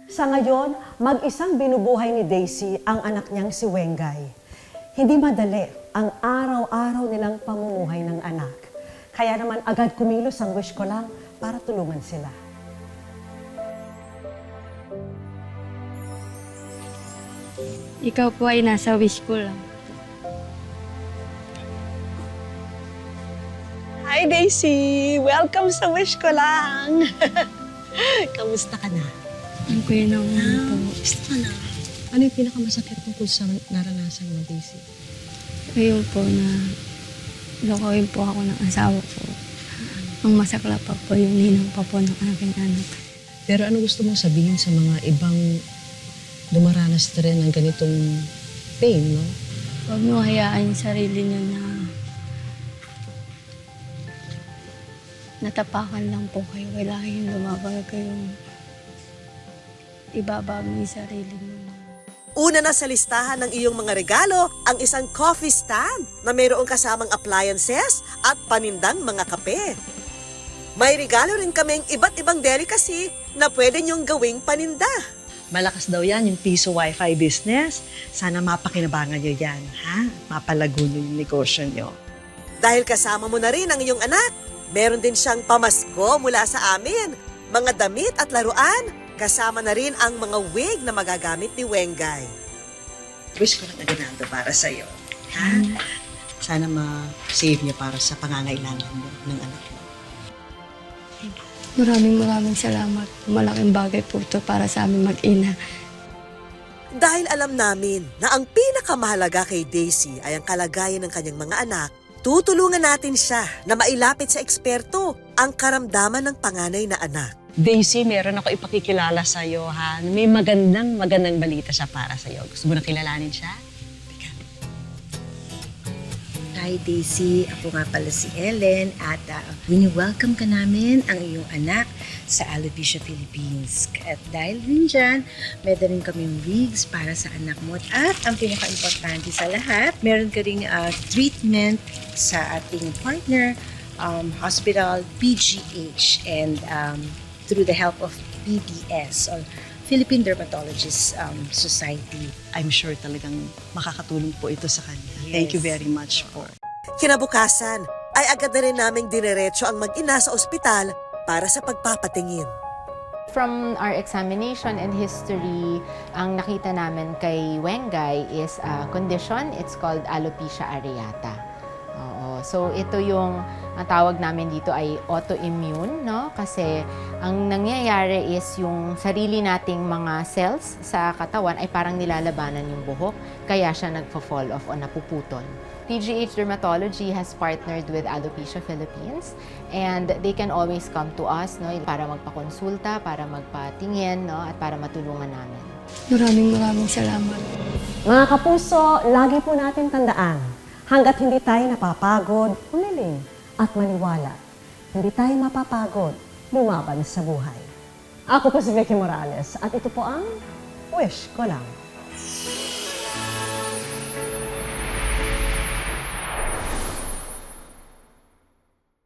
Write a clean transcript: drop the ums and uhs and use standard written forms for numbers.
Sa ngayon, mag-isang binubuhay ni Daisy ang anak niyang si Wengay. Hindi madali ang araw-araw nilang pamumuhay ng anak. Kaya naman agad kumilos ang wish ko lang para tulungan sila. Ikaw po ay nasa wish ko lang. Hi Daisy! Welcome sa wish ko lang! Kamusta ka na? Ang kuya naman po. Gusto ka na? Ano yung pinakamasakit tungkol sa naranasan mo, Daisy? Ayun po na lokohin po ako ng asawa ko. Ang masakla pa po yung ninang pa po ng aking anak. Pero ano gusto mong sabihin sa mga ibang dumaranas na rin ng ganitong pain, no? Huwag mo hayaan yung sarili niyo na natapakan lang po kayo. Kailangan yung lumabag kayong ibabag mo yung sarili mo. Una na sa listahan ng iyong mga regalo ang isang coffee stand na mayroong kasamang appliances at panindang mga kape. May regalo rin kaming iba't ibang delicacy na pwede niyong gawing paninda. Malakas daw yan yung piso wifi business. Sana mapakinabangan nyo yan, ha? Mapalago nyo yung negosyo nyo. Dahil kasama mo na rin ang iyong anak, meron din siyang pamasko mula sa amin. Mga damit at laruan, kasama na rin ang mga wig na magagamit ni Wengay. Wish ko lang aganado para sa'yo, ha? Sana ma-save niyo para sa pangangailangan mo ng anak mo. Maraming salamat. Malaking bagay po ito para sa aming mag-ina. Dahil alam namin na ang pinakamahalaga kay Daisy ay ang kalagayan ng kanyang mga anak, tutulungan natin siya na mailapit sa eksperto ang karamdaman ng panganay na anak. Daisy, meron ako ipakikilala sa'yo, ha? May magandang balita siya para sa'yo. Gusto mo na kilalanin siya? Teka. Hi Daisy, ako nga pala si Ellen at wini-welcome ka namin ang iyong anak sa Alopecia Philippines. At dahil din dyan, meron rin kaming wigs para sa anak mo. At ang pinaka-importante sa lahat, meron ka ring treatment sa ating partner hospital PGH and through the help of PDS or Philippine Dermatologists Society. I'm sure talagang makakatulong po ito sa kanya. Thank you very much po. Kinabukasan ay agad na rin naming dinerecho ang mag-ina sa ospital para sa pagpapatingin. From our examination and history, ang nakita namin kay Wengay is a condition. It's called alopecia areata. Oo. So ito yung ang tawag namin dito ay autoimmune, no? Kasi ang nangyayari is yung sarili nating mga cells sa katawan ay parang nilalabanan yung buhok, kaya siya nagfo-fall off o napuputol. PGH Dermatology has partnered with Alopecia Philippines and they can always come to us, no, para magpakonsulta, para magpatingin, no, at para matulungan namin. Maraming salamat. Mga kapuso, lagi po natin tandaan, hanggat hindi tayo napapagod, umiling at maniwala, hindi tayo mapapagod, lumaban sa buhay. Ako po si Vicky Morales at ito po ang Wish Ko Lang.